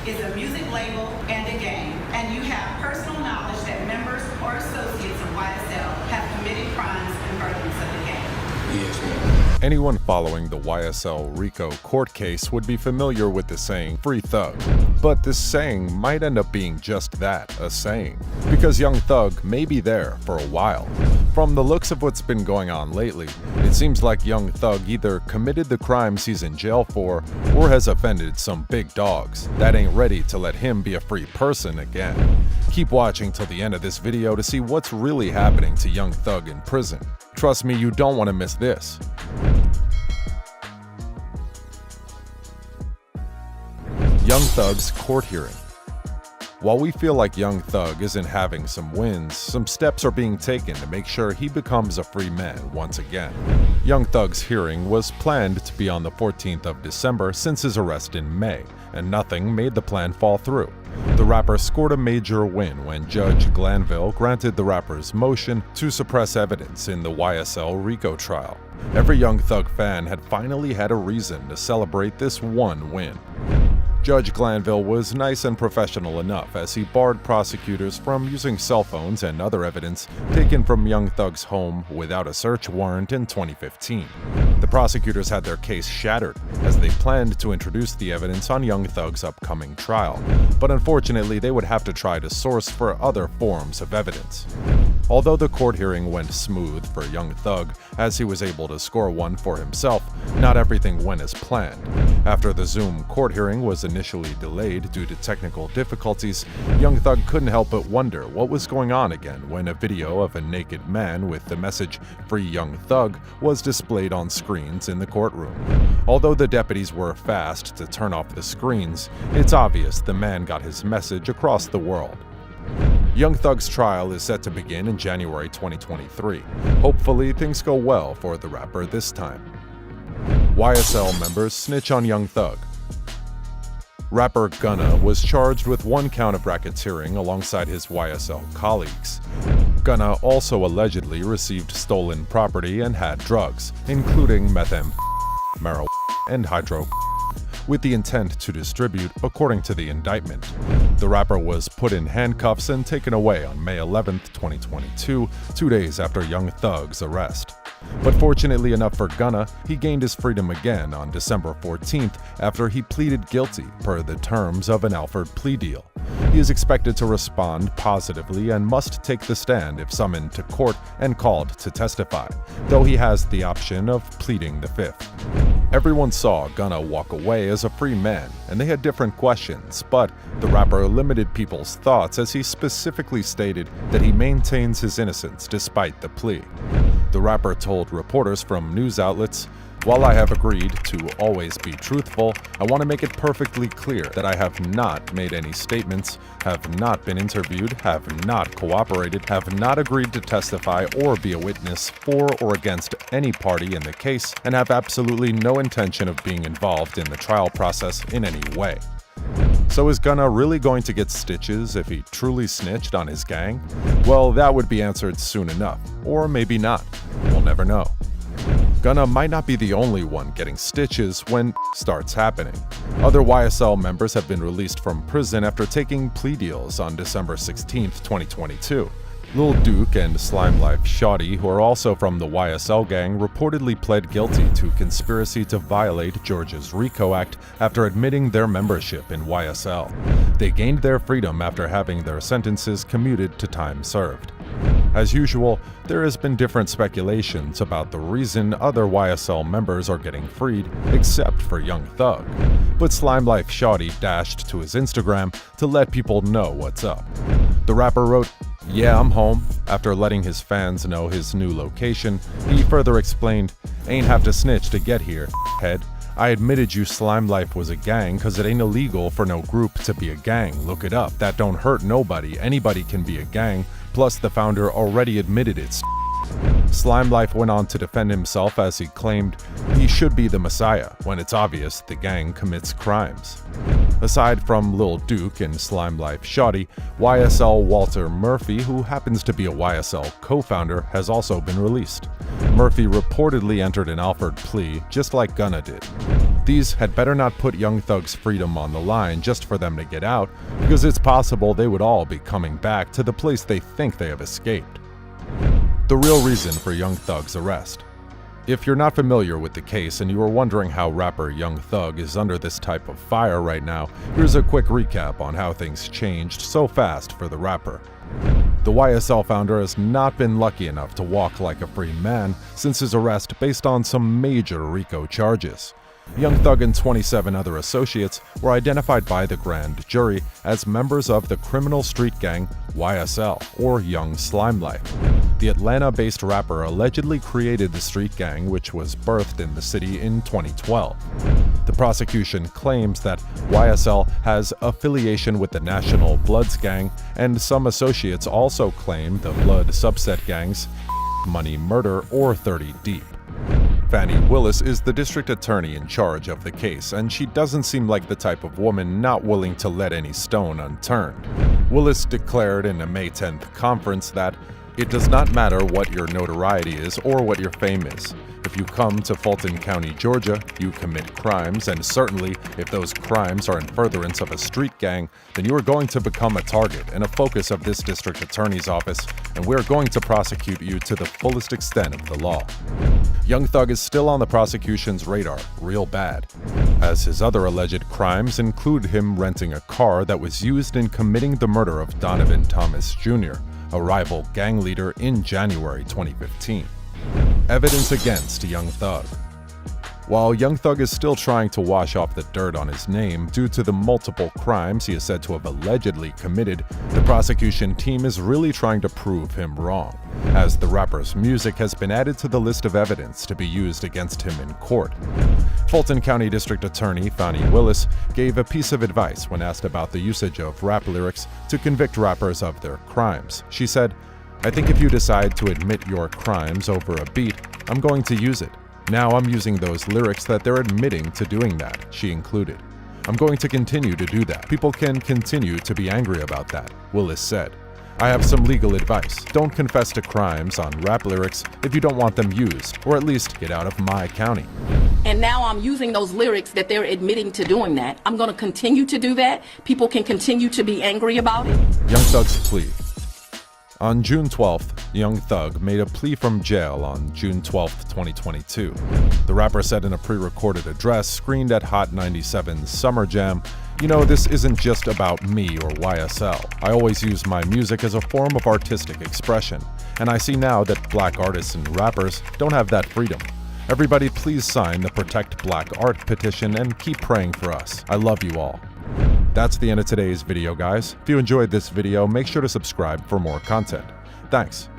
is a music label and a gang, and you have personal knowledge that members or associates of YSL have committed crimes in furtherance of the gang. Yes, ma'am. Anyone following the YSL RICO court case would be familiar with the saying, "Free Thug." But this saying might end up being just that, a saying, because Young Thug may be there for a while. From the looks of what's been going on lately, it seems like Young Thug either committed the crimes he's in jail for or has offended some big dogs that ain't ready to let him be a free person again. Keep watching till the end of this video to see what's really happening to Young Thug in prison. Trust me, you don't want to miss this. Young Thug's court hearing. While we feel like Young Thug isn't having some wins, some steps are being taken to make sure he becomes a free man once again. Young Thug's hearing was planned to be on the 14th of December since his arrest in May, and nothing made the plan fall through. The rapper scored a major win when Judge Glanville granted the rapper's motion to suppress evidence in the YSL RICO trial. Every Young Thug fan had finally had a reason to celebrate this one win. Judge Glanville was nice and professional enough as he barred prosecutors from using cell phones and other evidence taken from Young Thug's home without a search warrant in 2015. The prosecutors had their case shattered as they planned to introduce the evidence on Young Thug's upcoming trial, but unfortunately they would have to try to source for other forms of evidence. Although the court hearing went smooth for Young Thug as he was able to score one for himself, not everything went as planned. After the Zoom court hearing was initially delayed due to technical difficulties, Young Thug couldn't help but wonder what was going on again when a video of a naked man with the message "Free Young Thug" was displayed on screens in the courtroom. Although the deputies were fast to turn off the screens, it's obvious the man got his message across the world. Young Thug's trial is set to begin in January 2023. Hopefully, things go well for the rapper this time. YSL members snitch on Young Thug. Rapper Gunna was charged with one count of racketeering alongside his YSL colleagues. Gunna also allegedly received stolen property and had drugs, including methamphetamine, marijuana, and hydro, with the intent to distribute, according to the indictment. The rapper was put in handcuffs and taken away on May 11, 2022, 2 days after Young Thug's arrest. But fortunately enough for Gunna, he gained his freedom again on December 14th after he pleaded guilty per the terms of an Alford plea deal. He is expected to respond positively and must take the stand if summoned to court and called to testify, though he has the option of pleading the fifth. Everyone saw Gunna walk away as a free man, and they had different questions, but the rapper limited people's thoughts as he specifically stated that he maintains his innocence despite the plea. The rapper told reporters from news outlets, "While I have agreed to always be truthful, I want to make it perfectly clear that I have not made any statements, have not been interviewed, have not cooperated, have not agreed to testify or be a witness for or against any party in the case, and have absolutely no intention of being involved in the trial process in any way." So is Gunna really going to get stitches if he truly snitched on his gang? Well, that would be answered soon enough, or maybe not. We'll never know. Gunna might not be the only one getting stitches when starts happening. Other YSL members have been released from prison after taking plea deals on December 16, 2022. Lil Duke and Slime Life Shawty, who are also from the YSL gang, reportedly pled guilty to conspiracy to violate Georgia's RICO Act after admitting their membership in YSL. They gained their freedom after having their sentences commuted to time served. As usual, there has been different speculations about the reason other YSL members are getting freed, except for Young Thug. But Slime Life Shawty dashed to his Instagram to let people know what's up. The rapper wrote, "Yeah, I'm home." After letting his fans know his new location, he further explained, "Ain't have to snitch to get here, head. I admitted you Slime Life was a gang cause it ain't illegal for no group to be a gang. Look it up. That don't hurt nobody. Anybody can be a gang. Plus the founder already admitted it's." Slime Life went on to defend himself as he claimed he should be the Messiah when it's obvious the gang commits crimes. Aside from Lil Duke and Slime Life Shawty, YSL Walter Murphy, who happens to be a YSL co-founder, has also been released. Murphy reportedly entered an Alford plea just like Gunna did. These had better not put Young Thug's freedom on the line just for them to get out, because it's possible they would all be coming back to the place they think they have escaped. The real reason for Young Thug's arrest. If you're not familiar with the case and you are wondering how rapper Young Thug is under this type of fire right now, here's a quick recap on how things changed so fast for the rapper. The YSL founder has not been lucky enough to walk like a free man since his arrest based on some major RICO charges. Young Thug and 27 other associates were identified by the grand jury as members of the criminal street gang YSL, or Young Slime Life. The Atlanta-based rapper allegedly created the street gang, which was birthed in the city in 2012. The prosecution claims that YSL has affiliation with the National Bloods gang, and some associates also claim the Blood subset gangs Money Murder or 30 Deep. Fani Willis is the district attorney in charge of the case, and she doesn't seem like the type of woman not willing to let any stone unturned. Willis declared in a May 10th conference that it does not matter what your notoriety is or what your fame is. If you come to Fulton County, Georgia, you commit crimes, and certainly if those crimes are in furtherance of a street gang, then you are going to become a target and a focus of this district attorney's office, and we are going to prosecute you to the fullest extent of the law. Young Thug is still on the prosecution's radar, real bad, as his other alleged crimes include him renting a car that was used in committing the murder of Donovan Thomas Jr., a rival gang leader, in January 2015. Evidence against Young Thug. While Young Thug is still trying to wash off the dirt on his name due to the multiple crimes he is said to have allegedly committed, the prosecution team is really trying to prove him wrong, as the rapper's music has been added to the list of evidence to be used against him in court. Fulton County District Attorney Fani Willis gave a piece of advice when asked about the usage of rap lyrics to convict rappers of their crimes. She said, "I think if you decide to admit your crimes over a beat, I'm going to use it. Now I'm using those lyrics that they're admitting to doing that," she included. "I'm going to continue to do that. People can continue to be angry about that," Willis said. "I have some legal advice. Don't confess to crimes on rap lyrics if you don't want them used, or at least get out of my county." And now I'm using those lyrics that they're admitting to doing that. I'm going to continue to do that. People can continue to be angry about it. Young Thug's plea. On June 12th, Young Thug made a plea from jail on June 12th, 2022. The rapper said in a pre-recorded address screened at Hot 97's Summer Jam, "You know, this isn't just about me or YSL. I always use my music as a form of artistic expression, and I see now that black artists and rappers don't have that freedom. Everybody please sign the Protect Black Art petition and keep praying for us. I love you all." That's the end of today's video, guys. If you enjoyed this video, make sure to subscribe for more content. Thanks.